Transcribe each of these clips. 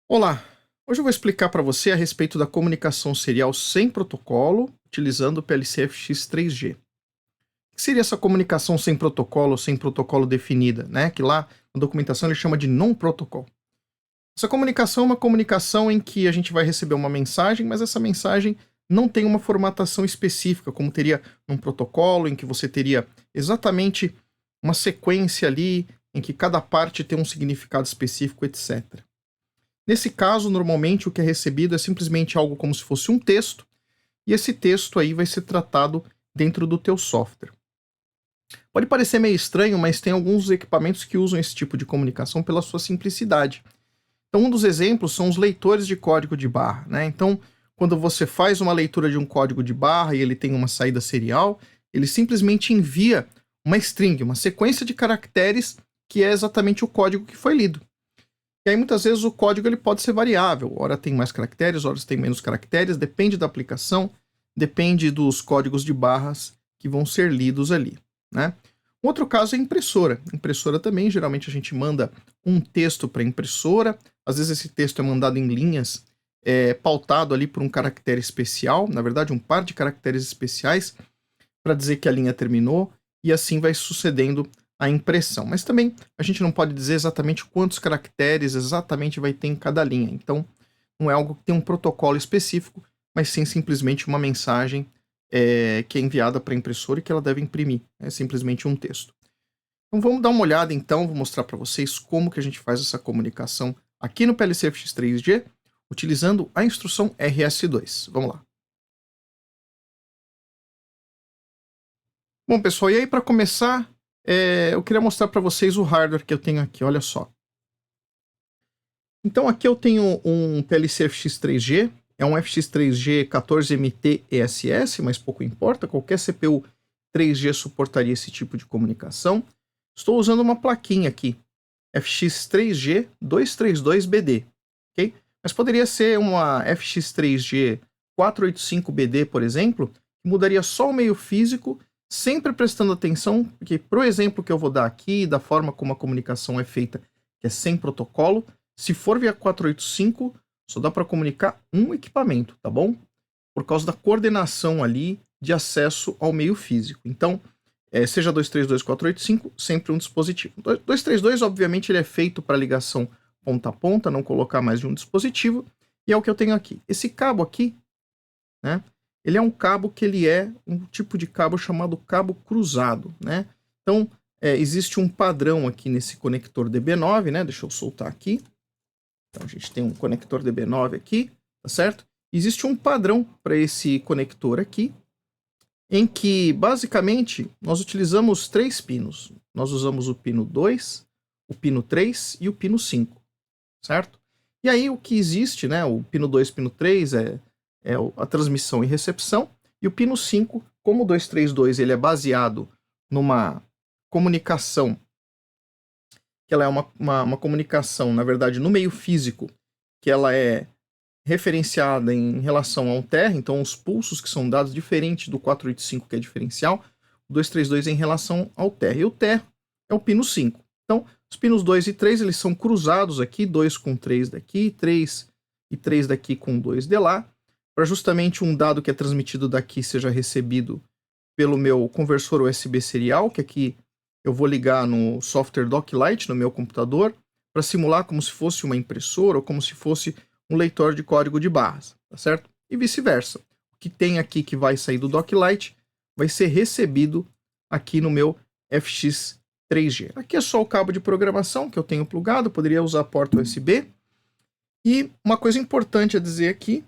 Olá, hoje eu vou explicar para você a respeito da comunicação serial sem protocolo, utilizando o PLC-FX 3G. O que seria essa comunicação sem protocolo ou sem protocolo definida, né? Que lá na documentação ele chama de non-protocol. Essa comunicação é uma comunicação em que a gente vai receber uma mensagem, mas essa mensagem não tem uma formatação específica, como teria num protocolo, em que você teria exatamente uma sequência ali, em que cada parte tem um significado específico, etc. Nesse caso, normalmente o que é recebido é simplesmente algo como se fosse um texto, e esse texto aí vai ser tratado dentro do teu software. Pode parecer meio estranho, mas tem alguns equipamentos que usam esse tipo de comunicação pela sua simplicidade. Então, um dos exemplos são os leitores de código de barra, né? Então, quando você faz uma leitura de um código de barra e ele tem uma saída serial, ele simplesmente envia uma string, uma sequência de caracteres que é exatamente o código que foi lido. E aí muitas vezes o código ele pode ser variável, ora tem mais caracteres, ora tem menos caracteres, depende da aplicação, depende dos códigos de barras que vão ser lidos ali, né? Um outro caso é a impressora. Impressora também, geralmente a gente manda um texto para a impressora, às vezes esse texto é mandado em linhas, pautado ali por um caractere especial, na verdade um par de caracteres especiais para dizer que a linha terminou, e assim vai sucedendo a impressão. Mas também a gente não pode dizer exatamente quantos caracteres exatamente vai ter em cada linha. Então, não é algo que tem um protocolo específico, mas sim simplesmente uma mensagem que é enviada para a impressora e que ela deve imprimir. É simplesmente um texto. Então vamos dar uma olhada então, vou mostrar para vocês como que a gente faz essa comunicação aqui no PLC-FX 3G, utilizando a instrução RS2. Vamos lá. Bom, pessoal, e aí para começar, eu queria mostrar para vocês o hardware que eu tenho aqui, olha só. Então aqui eu tenho um PLC FX3G, é um FX3G 14MT ESS, mas pouco importa, qualquer CPU 3G suportaria esse tipo de comunicação. Estou usando uma plaquinha aqui, FX3G 232BD, ok? Mas poderia ser uma FX3G 485BD, por exemplo, que mudaria só o meio físico, sempre prestando atenção, porque pro exemplo que eu vou dar aqui, da forma como a comunicação é feita, que é sem protocolo, se for via 485, só dá para comunicar um equipamento, tá bom? Por causa da coordenação ali de acesso ao meio físico. Então, seja 232, 485, sempre um dispositivo. 232, obviamente, ele é feito para ligação ponta a ponta, não colocar mais de um dispositivo, e é o que eu tenho aqui. Esse cabo aqui, né? Ele é um cabo que ele é um tipo de cabo chamado cabo cruzado, né? Então, existe um padrão aqui nesse conector DB9, né? Deixa eu soltar aqui. Então, a gente tem um conector DB9 aqui, tá certo? Existe um padrão para esse conector aqui, em que, basicamente, nós utilizamos 3 pinos. Nós usamos o pino 2, o pino 3 e o pino 5, certo? E aí, o que existe, né? O pino 2 e o pino 3 é a transmissão e recepção, e o pino 5, como o 232 ele é baseado numa comunicação, que ela é uma comunicação, na verdade, no meio físico, que ela é referenciada em relação ao TER, então os pulsos que são dados diferente do 485, que é diferencial, o 232 é em relação ao TER, e o TER é o pino 5. Então, os pinos 2 e 3, eles são cruzados aqui, 2 com 3 daqui, 3 e 3 daqui com 2 de lá, para justamente um dado que é transmitido daqui seja recebido pelo meu conversor USB serial, que aqui eu vou ligar no software Doclite no meu computador, para simular como se fosse uma impressora ou como se fosse um leitor de código de barras, tá certo? E vice-versa. O que tem aqui que vai sair do Doclite vai ser recebido aqui no meu FX 3G. Aqui é só o cabo de programação que eu tenho plugado, poderia usar a porta USB. E uma coisa importante a dizer aqui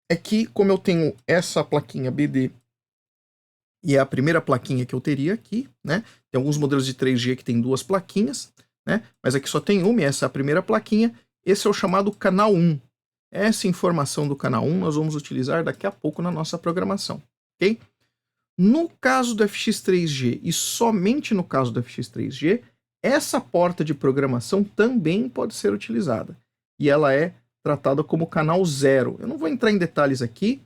é que, como eu tenho essa plaquinha BD, e é a primeira plaquinha que eu teria aqui, né? Tem alguns modelos de 3G que tem 2 plaquinhas, né? Mas aqui só tem uma, e essa é a primeira plaquinha. Esse é o chamado canal 1. Essa informação do canal 1 nós vamos utilizar daqui a pouco na nossa programação, ok? No caso do FX3G, e somente no caso do FX3G, essa porta de programação também pode ser utilizada. E ela é tratada como canal 0. Eu não vou entrar em detalhes aqui,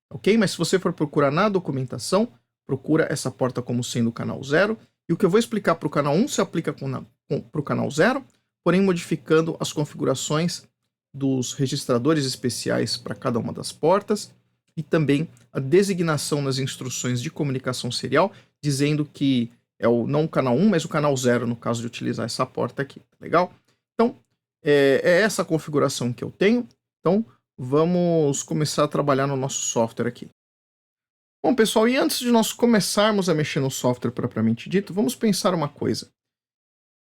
ok? Mas se você for procurar na documentação, procura essa porta como sendo o canal 0. E o que eu vou explicar para o canal 1 se aplica para o canal 0, porém modificando as configurações dos registradores especiais para cada uma das portas e também a designação nas instruções de comunicação serial, dizendo que é não o canal 1, mas o canal 0 no caso de utilizar essa porta aqui, tá legal? Então, é essa a configuração que eu tenho. Então, vamos começar a trabalhar no nosso software aqui. Bom, pessoal, e antes de nós começarmos a mexer no software propriamente dito, vamos pensar uma coisa.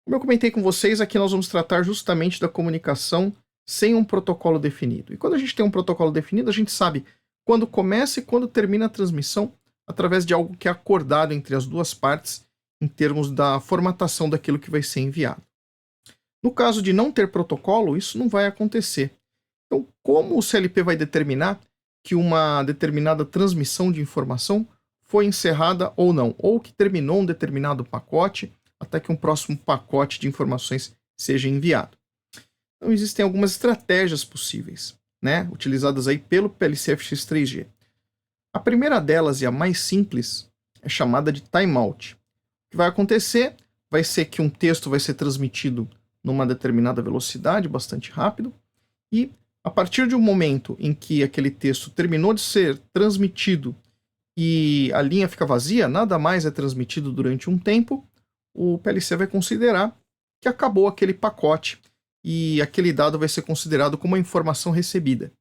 Como eu comentei com vocês, aqui nós vamos tratar justamente da comunicação sem um protocolo definido. E quando a gente tem um protocolo definido, a gente sabe quando começa e quando termina a transmissão através de algo que é acordado entre as duas partes em termos da formatação daquilo que vai ser enviado. No caso de não ter protocolo, isso não vai acontecer. Então, como o CLP vai determinar que uma determinada transmissão de informação foi encerrada ou não, ou que terminou um determinado pacote até que um próximo pacote de informações seja enviado? Então, existem algumas estratégias possíveis, né, utilizadas aí pelo PLC FX3G. A primeira delas, e a mais simples, é chamada de timeout. O que vai acontecer vai ser que um texto vai ser transmitido numa determinada velocidade, bastante rápido, e a partir de um momento em que aquele texto terminou de ser transmitido e a linha fica vazia, nada mais é transmitido durante um tempo, o PLC vai considerar que acabou aquele pacote e aquele dado vai ser considerado como uma informação recebida.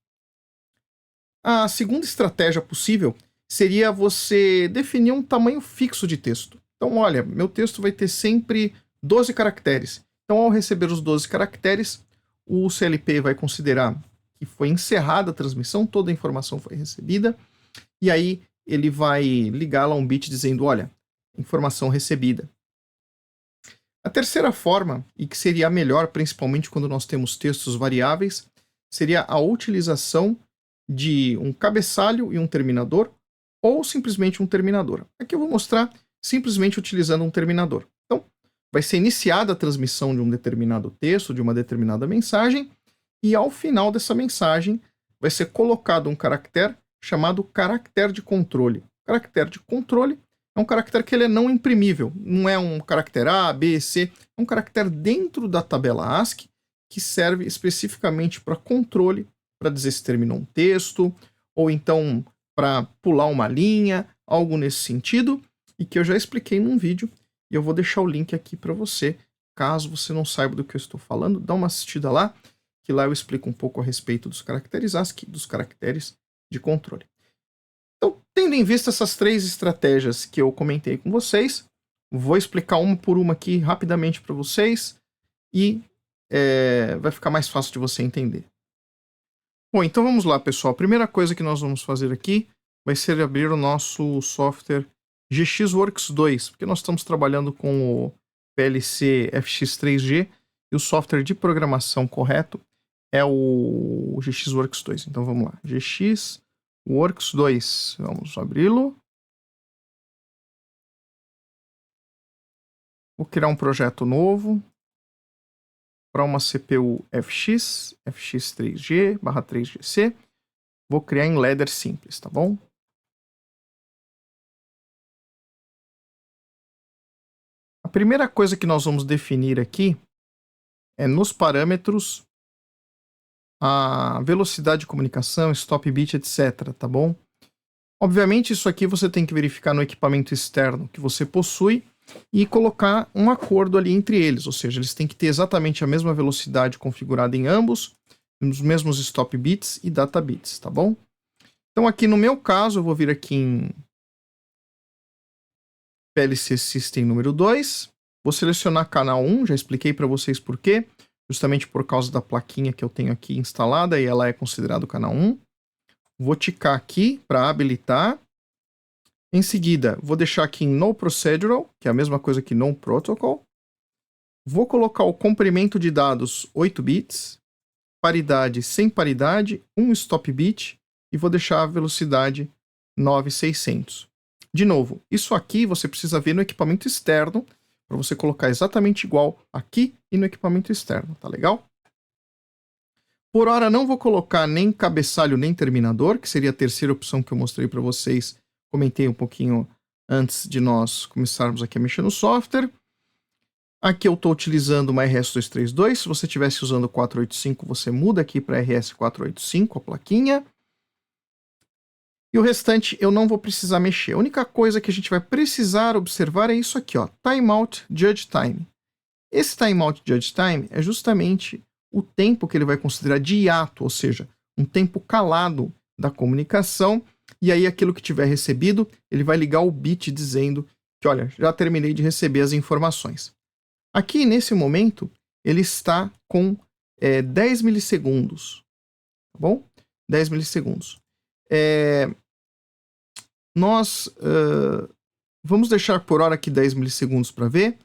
A segunda estratégia possível seria você definir um tamanho fixo de texto. Então, olha, meu texto vai ter sempre 12 caracteres. Então, ao receber os 12 caracteres, o CLP vai considerar que foi encerrada a transmissão, toda a informação foi recebida, e aí ele vai ligar lá um bit dizendo, olha, informação recebida. A terceira forma, e que seria a melhor, principalmente quando nós temos textos variáveis, seria a utilização de um cabeçalho e um terminador, ou simplesmente um terminador. Aqui eu vou mostrar simplesmente utilizando um terminador. Então, vai ser iniciada a transmissão de um determinado texto, de uma determinada mensagem, e ao final dessa mensagem vai ser colocado um caractere chamado caractere de controle. O caractere de controle é um caractere que ele é não imprimível, não é um caractere A, B, C, é um caractere dentro da tabela ASCII que serve especificamente para controle, para dizer se terminou um texto, ou então para pular uma linha, algo nesse sentido, e que eu já expliquei num vídeo, e eu vou deixar o link aqui para você, caso você não saiba do que eu estou falando, dá uma assistida lá, que lá eu explico um pouco a respeito dos caracteres ASCII, dos caracteres de controle. Então, tendo em vista essas três estratégias que eu comentei com vocês, vou explicar uma por uma aqui rapidamente para vocês, e vai ficar mais fácil de você entender. Bom, então vamos lá, pessoal. A primeira coisa que nós vamos fazer aqui vai ser abrir o nosso software GXWorks 2, porque nós estamos trabalhando com o PLC FX3G e o software de programação correto é o GXWorks 2. Então vamos lá, GXWorks 2. Vamos abri-lo. Vou criar um projeto novo para uma CPU FX, FX3G/3GC. Vou criar em ladder simples, tá bom? A primeira coisa que nós vamos definir aqui é nos parâmetros a velocidade de comunicação, stop bit, etc, tá bom? Obviamente isso aqui você tem que verificar no equipamento externo que você possui e colocar um acordo ali entre eles, ou seja, eles têm que ter exatamente a mesma velocidade configurada em ambos, os mesmos stop bits e data bits, tá bom? Então aqui no meu caso eu vou vir aqui em PLC System número 2, vou selecionar canal 1, já expliquei para vocês por quê, justamente por causa da plaquinha que eu tenho aqui instalada e ela é considerada o canal 1. Vou ticar aqui para habilitar. Em seguida, vou deixar aqui em No Procedural, que é a mesma coisa que No Protocol. Vou colocar o comprimento de dados 8 bits, paridade sem paridade, 1 stop bit e vou deixar a velocidade 9600. De novo, isso aqui você precisa ver no equipamento externo para você colocar exatamente igual aqui e no equipamento externo, tá legal? Por hora não vou colocar nem cabeçalho nem terminador, que seria a terceira opção que eu mostrei para vocês, comentei um pouquinho antes de nós começarmos aqui a mexer no software. Aqui eu estou utilizando uma RS-232. Se você estivesse usando 485, você muda aqui para RS-485, a plaquinha. E o restante eu não vou precisar mexer. A única coisa que a gente vai precisar observar é isso aqui, ó, Timeout Judge Time. Esse Timeout Judge Time é justamente o tempo que ele vai considerar de hiato, ou seja, um tempo calado da comunicação, e aí aquilo que tiver recebido, ele vai ligar o bit dizendo que, olha, já terminei de receber as informações. Aqui, nesse momento, ele está com 10 milissegundos, tá bom? 10 milissegundos. Nós vamos deixar por hora aqui 10 milissegundos para ver,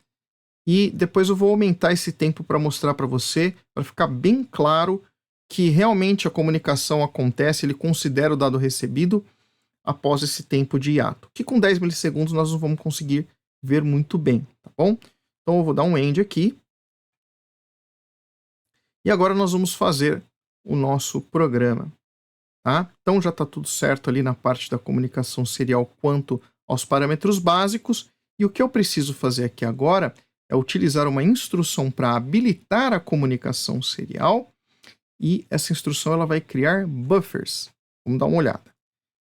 e depois eu vou aumentar esse tempo para mostrar para você, para ficar bem claro que realmente a comunicação acontece, ele considera o dado recebido após esse tempo de hiato, que com 10 milissegundos nós não vamos conseguir ver muito bem, tá bom? Então eu vou dar um end aqui. E agora nós vamos fazer o nosso programa. Tá? Então já está tudo certo ali na parte da comunicação serial quanto aos parâmetros básicos. E o que eu preciso fazer aqui agora é utilizar uma instrução para habilitar a comunicação serial. E essa instrução ela vai criar buffers. Vamos dar uma olhada.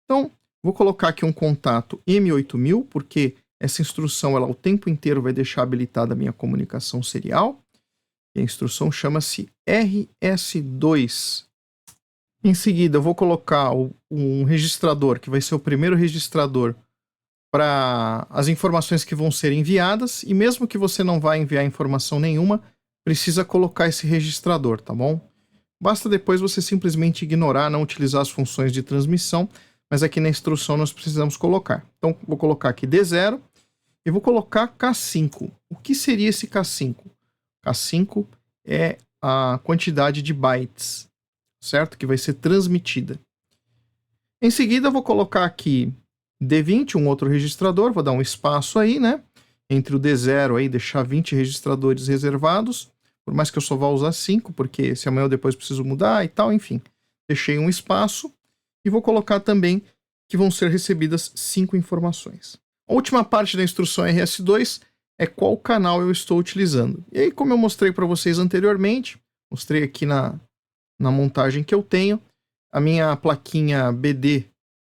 Então, vou colocar aqui um contato M8000, porque essa instrução ela o tempo inteiro vai deixar habilitada a minha comunicação serial. E a instrução chama-se RS2. Em seguida, eu vou colocar um registrador, que vai ser o primeiro registrador para as informações que vão ser enviadas. E mesmo que você não vá enviar informação nenhuma, precisa colocar esse registrador, tá bom? Basta depois você simplesmente ignorar, não utilizar as funções de transmissão, mas aqui na instrução nós precisamos colocar. Então, vou colocar aqui D0 e vou colocar K5. O que seria esse K5? K5 é a quantidade de bytes, certo? Que vai ser transmitida. Em seguida, eu vou colocar aqui D20, um outro registrador, vou dar um espaço aí, né? Entre o D0 aí, deixar 20 registradores reservados, por mais que eu só vá usar 5, porque se amanhã ou depois preciso mudar e tal, enfim. Deixei um espaço e vou colocar também que vão ser recebidas 5 informações. A última parte da instrução RS2 é qual canal eu estou utilizando. E aí, como eu mostrei para vocês anteriormente, mostrei aqui na montagem que eu tenho, a minha plaquinha BD,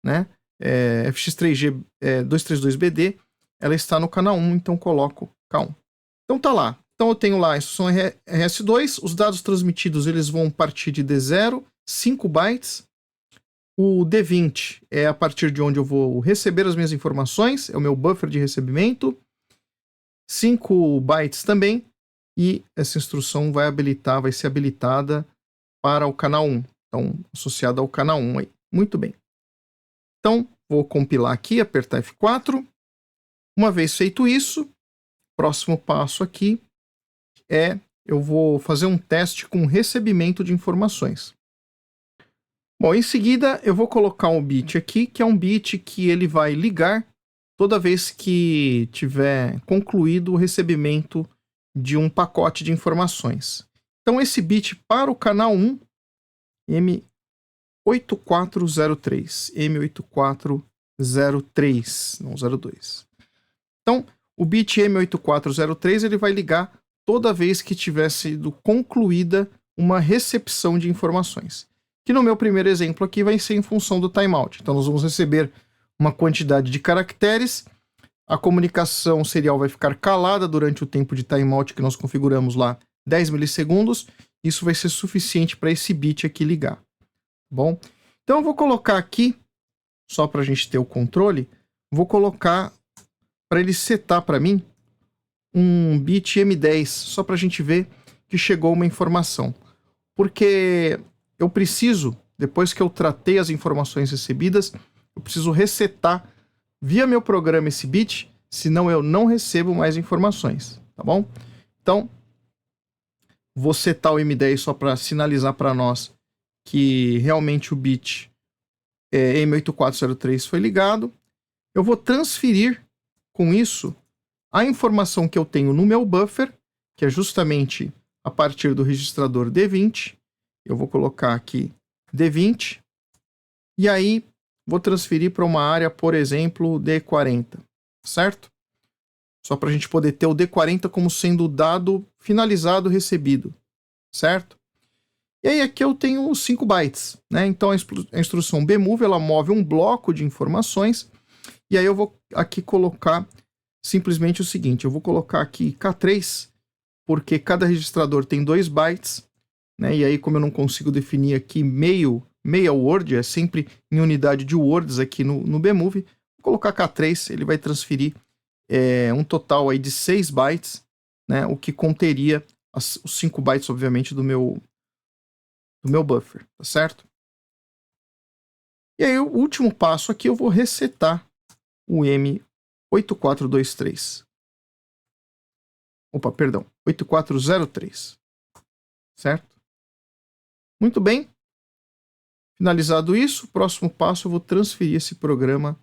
né, FX3G 232BD, ela está no canal 1, então coloco K1. Então tá lá. Então eu tenho lá a instrução RS2, os dados transmitidos eles vão partir de D0, 5 bytes. O D20 é a partir de onde eu vou receber as minhas informações, é o meu buffer de recebimento. 5 bytes também, e essa instrução vai ser habilitada para o canal 1. Então, associada ao canal 1 aí. Muito bem. Então, vou compilar aqui, apertar F4. Uma vez feito isso, próximo passo aqui eu vou fazer um teste com recebimento de informações. Bom, em seguida eu vou colocar um bit aqui, que é um bit que ele vai ligar toda vez que tiver concluído o recebimento de um pacote de informações. Então esse bit para o canal 1, M8403, M8403, não 02. Então, o bit M8403 ele vai ligar toda vez que tiver sido concluída uma recepção de informações. Que no meu primeiro exemplo aqui vai ser em função do timeout. Então nós vamos receber uma quantidade de caracteres, a comunicação serial vai ficar calada durante o tempo de timeout que nós configuramos lá, 10 milissegundos. Isso vai ser suficiente para esse bit aqui ligar. Bom, então eu vou colocar aqui, só para a gente ter o controle, vou colocar para ele setar para mim um bit M10, só para a gente ver que chegou uma informação. Porque eu preciso, depois que eu tratei as informações recebidas, eu preciso resetar via meu programa esse bit, senão eu não recebo mais informações, tá bom? Então, vou setar o M10 só para sinalizar para nós que realmente o bit M8403 foi ligado. Eu vou transferir com isso a informação que eu tenho no meu buffer, que é justamente a partir do registrador D20. Eu vou colocar aqui D20. E aí, vou transferir para uma área, por exemplo, D40. Certo? Só para a gente poder ter o D40 como sendo o dado finalizado recebido, certo? E aí aqui eu tenho os 5 bytes, né? Então a instrução bmove, ela move um bloco de informações, e aí eu vou aqui colocar simplesmente o seguinte, eu vou colocar aqui K3, porque cada registrador tem 2 bytes, né? E aí como eu não consigo definir aqui meia word, é sempre em unidade de words aqui no bmove, vou colocar K3, ele vai transferir um total aí de 6 bytes, né? O que conteria os 5 bytes, obviamente, do meu buffer, tá certo? E aí o último passo aqui eu vou resetar o M8423. Opa, perdão, 8403, certo? Muito bem. Finalizado isso, o próximo passo eu vou transferir esse programa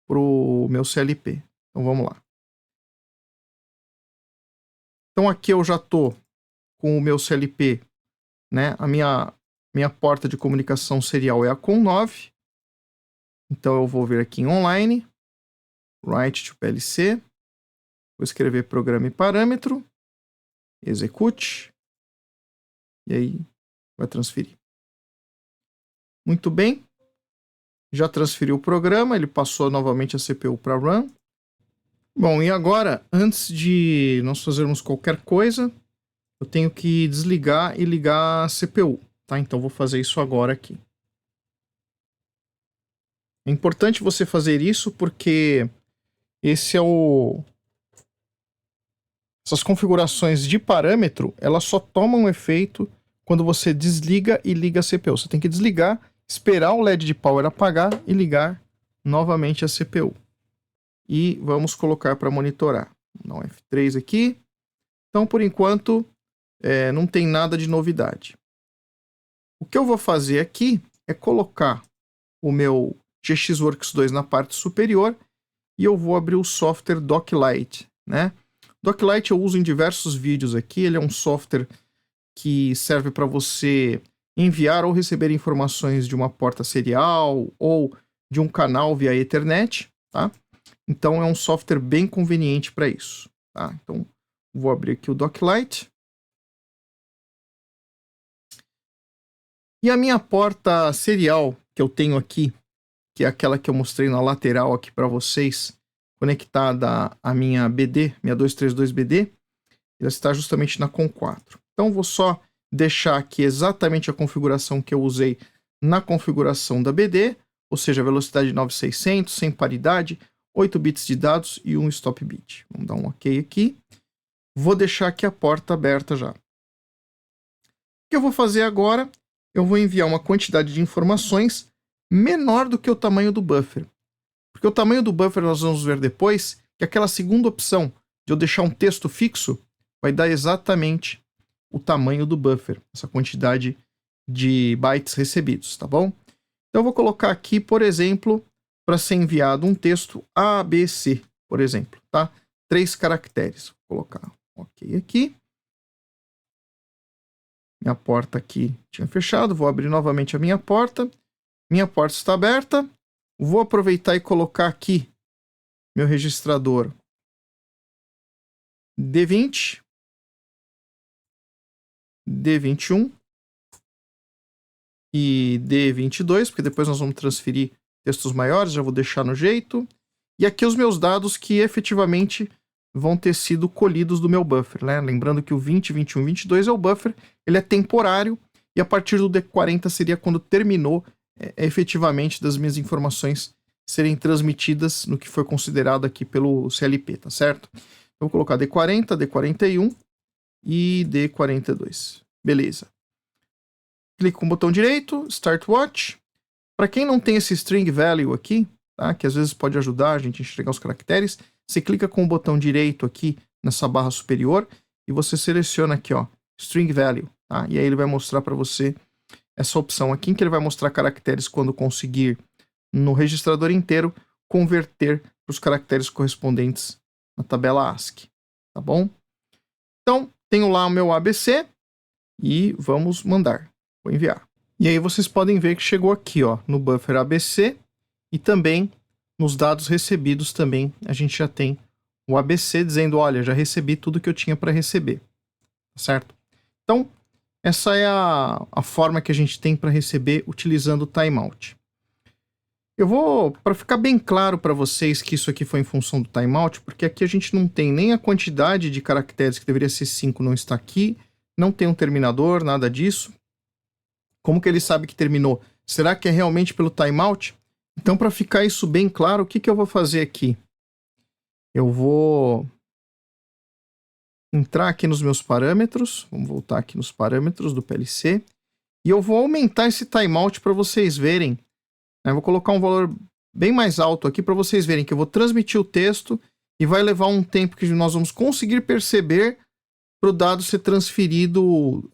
para o meu CLP. Então vamos lá. Então aqui eu já estou com o meu CLP, né? A minha porta de comunicação serial é a COM9. Então eu vou vir aqui em online, write to PLC, vou escrever programa e parâmetro, execute, e aí vai transferir. Muito bem, já transferiu o programa, ele passou novamente a CPU para run. Bom, e agora, antes de nós fazermos qualquer coisa, eu tenho que desligar e ligar a CPU, tá? Então vou fazer isso agora aqui. É importante você fazer isso porque essas configurações de parâmetro, elas só tomam efeito quando você desliga e liga a CPU. Você tem que desligar, esperar o LED de power apagar e ligar novamente a CPU. E vamos colocar para monitorar. Vou dar um F3 aqui. Então, por enquanto, não tem nada de novidade. O que eu vou fazer aqui é colocar o meu GXWorks 2 na parte superior e eu vou abrir o software Doclite, né? Doclite eu uso em diversos vídeos aqui, ele é um software que serve para você enviar ou receber informações de uma porta serial ou de um canal via Ethernet, tá? Então é um software bem conveniente para isso, tá? Então vou abrir aqui o Doclite. E a minha porta serial que eu tenho aqui, que é aquela que eu mostrei na lateral aqui para vocês, conectada à minha BD, minha 232BD, ela está justamente na COM4. Então vou só deixar aqui exatamente a configuração que eu usei na configuração da BD, ou seja, velocidade 9600, sem paridade, 8 bits de dados e um stop bit. Vamos dar um OK aqui. Vou deixar aqui a porta aberta já. O que eu vou fazer agora? Eu vou enviar uma quantidade de informações menor do que o tamanho do buffer. Porque o tamanho do buffer nós vamos ver depois, que aquela segunda opção de eu deixar um texto fixo vai dar exatamente o tamanho do buffer, essa quantidade de bytes recebidos, tá bom? Então eu vou colocar aqui, por exemplo, para ser enviado um texto ABC, por exemplo, tá? 3 caracteres. Vou colocar OK aqui. Minha porta aqui tinha fechado, vou abrir novamente a minha porta. Minha porta está aberta. Vou aproveitar e colocar aqui meu registrador D20, D21 e D22, porque depois nós vamos transferir textos maiores, já vou deixar no jeito. E aqui os meus dados que efetivamente vão ter sido colhidos do meu buffer, né? Lembrando que o 20, 21 e 22 é o buffer, ele é temporário, e a partir do D40 seria quando terminou efetivamente das minhas informações serem transmitidas no que foi considerado aqui pelo CLP, tá certo? Eu vou colocar D40, D41 e D42. Beleza. Clico com o botão direito, Start Watch. Para quem não tem esse string value aqui, tá? Que às vezes pode ajudar a gente a enxergar os caracteres, você clica com o botão direito aqui nessa barra superior e você seleciona aqui, ó, string value, tá? E aí ele vai mostrar para você essa opção aqui, em que ele vai mostrar caracteres quando conseguir, no registrador inteiro, converter para os caracteres correspondentes na tabela ASCII, tá bom? Então, tenho lá o meu ABC e vamos mandar. Vou enviar. E aí vocês podem ver que chegou aqui, ó, no buffer ABC e também nos dados recebidos também a gente já tem o ABC dizendo, olha, já recebi tudo que eu tinha para receber, certo? Então, essa é a forma que a gente tem para receber utilizando o timeout. Eu vou, para ficar bem claro para vocês que isso aqui foi em função do timeout, porque aqui a gente não tem nem a quantidade de caracteres, que deveria ser 5, não está aqui, não tem um terminador, nada disso. Como que ele sabe que terminou? Será que é realmente pelo timeout? Então, para ficar isso bem claro, o que eu vou fazer aqui? Eu vou entrar aqui nos meus parâmetros, vamos voltar aqui nos parâmetros do PLC, e eu vou aumentar esse timeout para vocês verem. Eu vou colocar um valor bem mais alto aqui para vocês verem que eu vou transmitir o texto e vai levar um tempo que nós vamos conseguir perceber para o dado ser transferido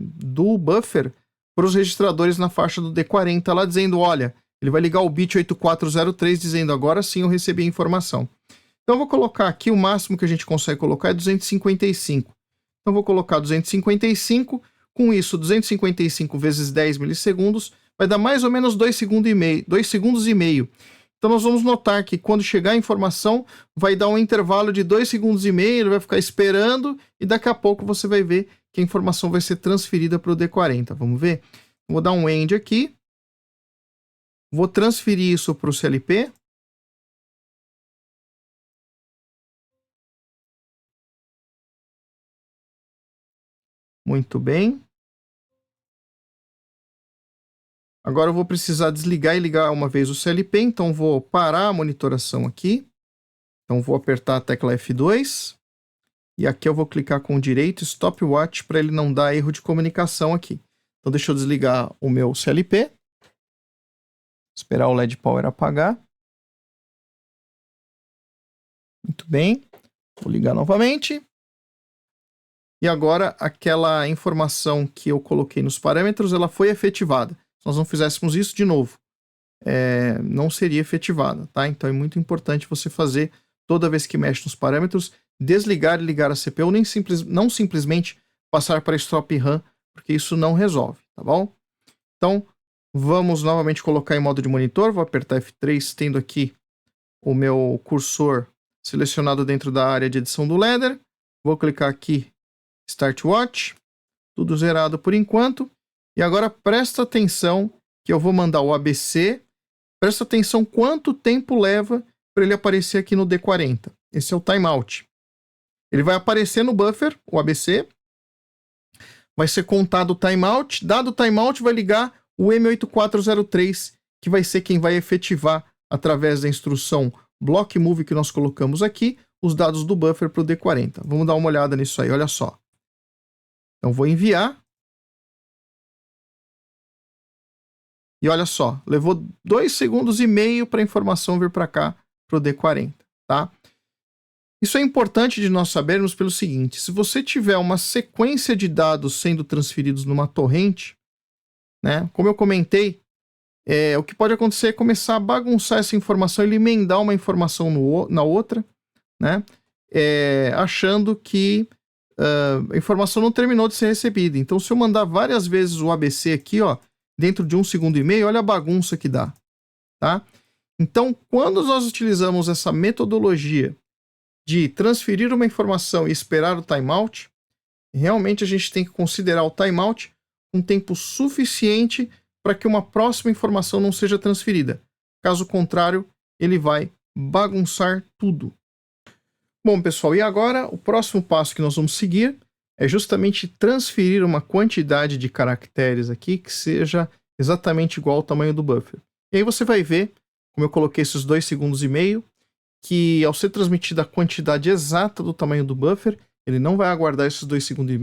do buffer para os registradores na faixa do D40 lá dizendo, olha, ele vai ligar o bit 8403 dizendo agora sim eu recebi a informação. Então eu vou colocar aqui, o máximo que a gente consegue colocar é 255. Então eu vou colocar 255, com isso 255 vezes 10 milissegundos vai dar mais ou menos 2 segundos e meio. Então nós vamos notar que quando chegar a informação vai dar um intervalo de 2 segundos e meio, ele vai ficar esperando e daqui a pouco você vai ver que a informação vai ser transferida para o D40. Vamos ver? Vou dar um end aqui. Vou transferir isso para o CLP. Muito bem. Agora eu vou precisar desligar e ligar uma vez o CLP, então vou parar a monitoração aqui. Então vou apertar a tecla F2. E aqui eu vou clicar com o direito Stopwatch para ele não dar erro de comunicação aqui. Então deixa eu desligar o meu CLP. Esperar o LED Power apagar. Muito bem. Vou ligar novamente. E agora aquela informação que eu coloquei nos parâmetros, ela foi efetivada. Se nós não fizéssemos isso de novo, não seria efetivada, tá? Então é muito importante você fazer, toda vez que mexe nos parâmetros, desligar e ligar a CPU, não simplesmente passar para Stop RAM, porque isso não resolve, tá bom? Então, vamos novamente colocar em modo de monitor, vou apertar F3, tendo aqui o meu cursor selecionado dentro da área de edição do ladder, vou clicar aqui Start Watch, tudo zerado por enquanto. E agora presta atenção que eu vou mandar o ABC. Presta atenção quanto tempo leva para ele aparecer aqui no D40. Esse é o timeout. Ele vai aparecer no buffer, o ABC. Vai ser contado o timeout. Dado o timeout, vai ligar o M8403, que vai ser quem vai efetivar, através da instrução block move que nós colocamos aqui, os dados do buffer para o D40. Vamos dar uma olhada nisso aí, olha só. Então vou enviar. E olha só, levou 2 segundos e meio para a informação vir para cá, para o D40, tá? Isso é importante de nós sabermos pelo seguinte, se você tiver uma sequência de dados sendo transferidos numa torrente, né, como eu comentei, o que pode acontecer é começar a bagunçar essa informação, ele emendar uma informação na outra, né, achando que a informação não terminou de ser recebida. Então, se eu mandar várias vezes o ABC aqui, ó, dentro de 1 segundo e meio, olha a bagunça que dá, tá? Então, quando nós utilizamos essa metodologia de transferir uma informação e esperar o timeout, realmente a gente tem que considerar o timeout um tempo suficiente para que uma próxima informação não seja transferida. Caso contrário, ele vai bagunçar tudo. Bom, pessoal, e agora o próximo passo que nós vamos seguir é justamente transferir uma quantidade de caracteres aqui que seja exatamente igual ao tamanho do buffer. E aí você vai ver, como eu coloquei esses 2 segundos e meio, que ao ser transmitida a quantidade exata do tamanho do buffer, ele não vai aguardar esses 2 segundos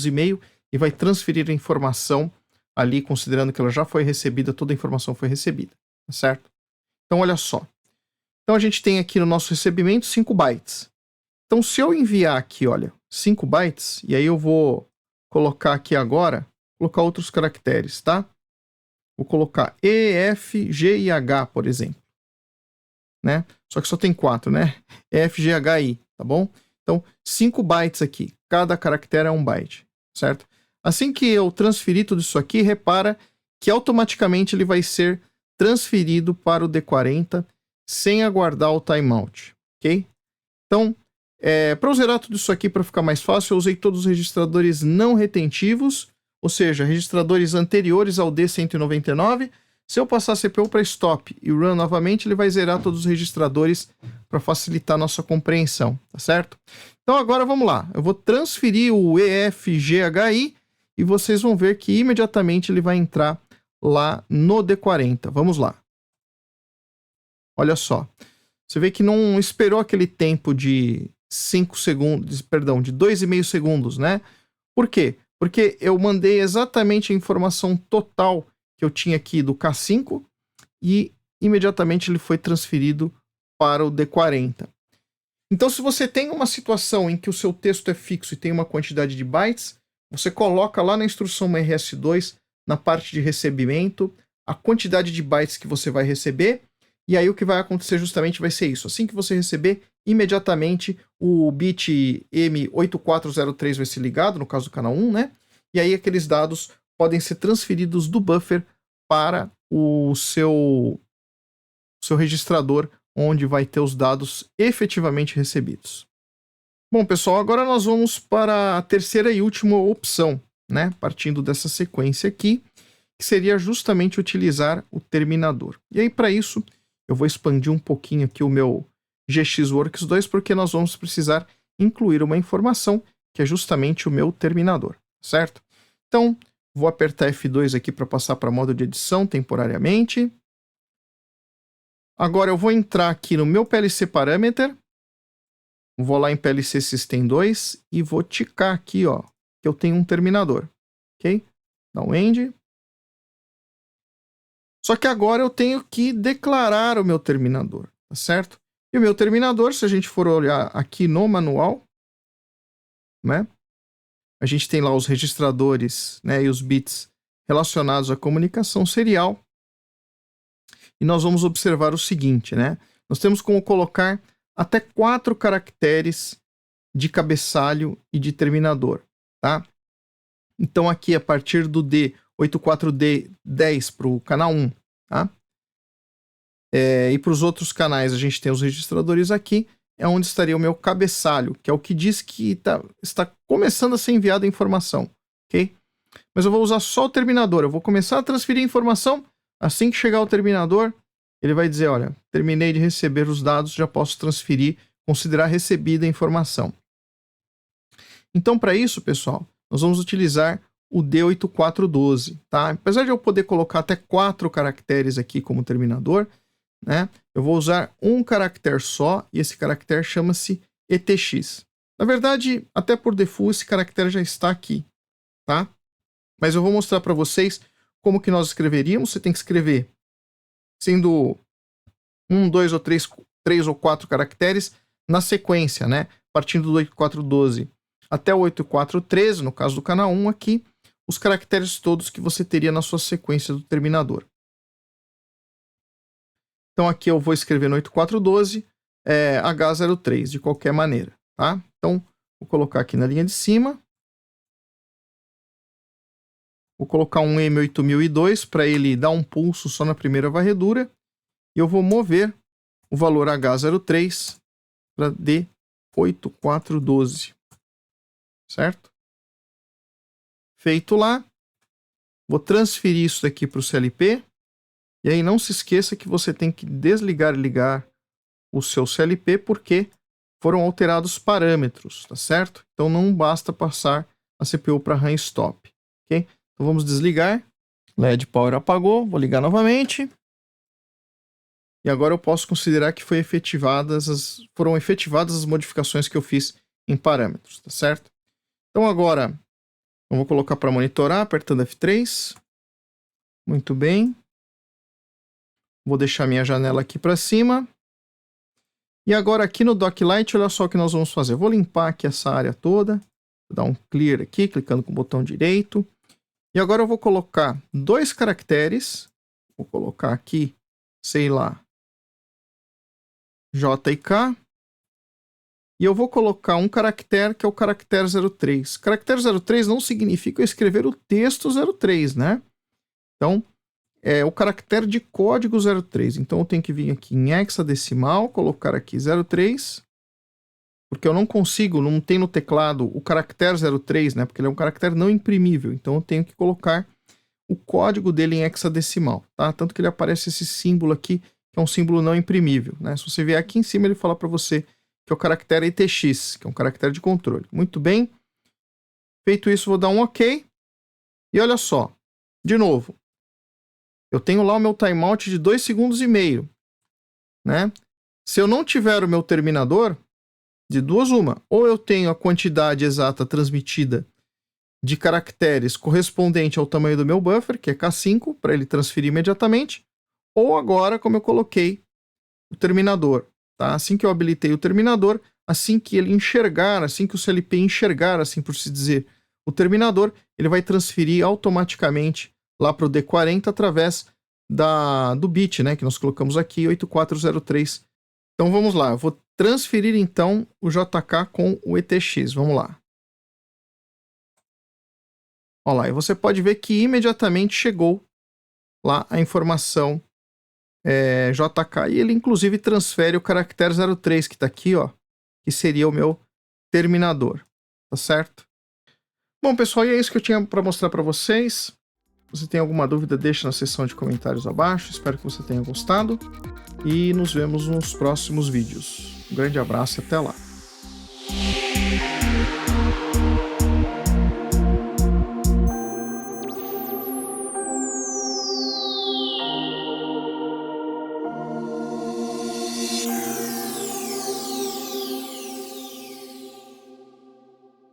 e meio e vai transferir a informação ali, considerando que ela já foi recebida, toda a informação foi recebida, tá certo? Então olha só. Então a gente tem aqui no nosso recebimento 5 bytes. Então se eu enviar aqui, olha, 5 bytes, e aí eu vou colocar aqui agora, colocar outros caracteres, tá? Vou colocar E, F, G e H, por exemplo. Né? Só que só tem 4, né? E, F, G, H, I, tá bom? Então, 5 bytes aqui. Cada caractere é 1 byte, certo? Assim que eu transferir tudo isso aqui, repara que automaticamente ele vai ser transferido para o D40 sem aguardar o timeout, ok? Então, para eu zerar tudo isso aqui para ficar mais fácil, eu usei todos os registradores não retentivos, ou seja, registradores anteriores ao D199. Se eu passar a CPU para stop e run novamente, ele vai zerar todos os registradores para facilitar a nossa compreensão, tá certo? Então agora vamos lá, eu vou transferir o EFGHI e vocês vão ver que imediatamente ele vai entrar lá no D40. Vamos lá. Olha só, você vê que não esperou aquele tempo de 5 segundos, perdão, de 2,5 segundos, né? Por quê? Porque eu mandei exatamente a informação total que eu tinha aqui do K5 e imediatamente ele foi transferido para o D40. Então, se você tem uma situação em que o seu texto é fixo e tem uma quantidade de bytes, você coloca lá na instrução RS2, na parte de recebimento, a quantidade de bytes que você vai receber, e aí o que vai acontecer justamente vai ser isso. Assim que você receber, imediatamente o bit M8403 vai ser ligado, no caso do canal 1, né? E aí aqueles dados podem ser transferidos do buffer para o seu registrador, onde vai ter os dados efetivamente recebidos. Bom, pessoal, agora nós vamos para a terceira e última opção, né? Partindo dessa sequência aqui, que seria justamente utilizar o terminador. E aí, para isso, eu vou expandir um pouquinho aqui o meu GXWorks 2, porque nós vamos precisar incluir uma informação, que é justamente o meu terminador, certo? Então, vou apertar F2 aqui para passar para modo de edição temporariamente. Agora eu vou entrar aqui no meu PLC Parameter, vou lá em PLC System 2 e vou ticar aqui, ó, que eu tenho um terminador, ok? Dá um End. Só que agora eu tenho que declarar o meu terminador, tá certo? E o meu terminador, se a gente for olhar aqui no manual, né? A gente tem lá os registradores, né, e os bits relacionados à comunicação serial. E nós vamos observar o seguinte, né? Nós temos como colocar até 4 caracteres de cabeçalho e de terminador, tá? Então aqui a partir do D84D10 para o canal 1, tá? E para os outros canais a gente tem os registradores aqui, é onde estaria o meu cabeçalho, que é o que diz que está começando a ser enviada a informação, ok? Mas eu vou usar só o terminador, eu vou começar a transferir a informação. Assim que chegar o terminador, ele vai dizer, olha, terminei de receber os dados, já posso transferir, considerar recebida a informação. Então, para isso, pessoal, nós vamos utilizar o D8412, tá? Apesar de eu poder colocar até 4 caracteres aqui como terminador, né? Eu vou usar um caractere só, e esse caractere chama-se ETX. Na verdade, até por default, esse caractere já está aqui, tá? Mas eu vou mostrar para vocês como que nós escreveríamos. Você tem que escrever sendo 1, 2 ou 3 ou 4 caracteres na sequência, né? Partindo do 8412 até o 8413, no caso do canal 1 aqui, os caracteres todos que você teria na sua sequência do terminador. Então aqui eu vou escrever no 8412 H03, de qualquer maneira, tá? Então, vou colocar aqui na linha de cima. Vou colocar um M8002 para ele dar um pulso só na primeira varredura. E eu vou mover o valor H03 para D8412. Certo? Feito lá. Vou transferir isso daqui para o CLP. E aí não se esqueça que você tem que desligar e ligar o seu CLP porque foram alterados parâmetros, tá certo? Então não basta passar a CPU para RAM Stop, ok? Então vamos desligar. LED Power apagou, vou ligar novamente. E agora eu posso considerar que foram efetivadas as modificações que eu fiz em parâmetros, tá certo? Então agora eu vou colocar para monitorar, apertando F3. Muito bem. Vou deixar minha janela aqui para cima. E agora aqui no Doclight, olha só o que nós vamos fazer. Eu vou limpar aqui essa área toda. Vou dar um clear aqui, clicando com o botão direito. E agora eu vou colocar 2 caracteres. Vou colocar aqui, sei lá, J e K. E eu vou colocar um caractere que é o caractere 03. Caractere 03 não significa eu escrever o texto 03, né? Então, é o caractere de código 03. Então, eu tenho que vir aqui em hexadecimal, colocar aqui 03. porque eu não consigo, não tem no teclado o caractere 03, né? Porque ele é um caractere não imprimível, então eu tenho que colocar o código dele em hexadecimal, tá? Tanto que ele aparece esse símbolo aqui, que é um símbolo não imprimível, né? Se você vier aqui em cima, ele fala para você que é o caractere ETX, que é um caractere de controle. Muito bem. Feito isso, vou dar um OK. E olha só, de novo, eu tenho lá o meu timeout de 2,5 segundos, né? Se eu não tiver o meu terminador, de duas uma, ou eu tenho a quantidade exata transmitida de caracteres correspondente ao tamanho do meu buffer, que é K5, para ele transferir imediatamente, ou agora, como eu coloquei o terminador, tá? Assim que eu habilitei o terminador, assim que ele enxergar, assim que o CLP enxergar, assim por se dizer, o terminador, ele vai transferir automaticamente lá para o D40 através do bit, né, que nós colocamos aqui, 8403. Então vamos lá, eu vou transferir então o JK com o ETX, vamos lá. Olha lá, e você pode ver que imediatamente chegou lá a informação JK, e ele inclusive transfere o caractere 03 que está aqui, ó, que seria o meu terminador, tá certo? Bom, pessoal, e é isso que eu tinha para mostrar para vocês. Se você tem alguma dúvida, deixa na seção de comentários abaixo. Espero que você tenha gostado e nos vemos nos próximos vídeos. Um grande abraço e até lá.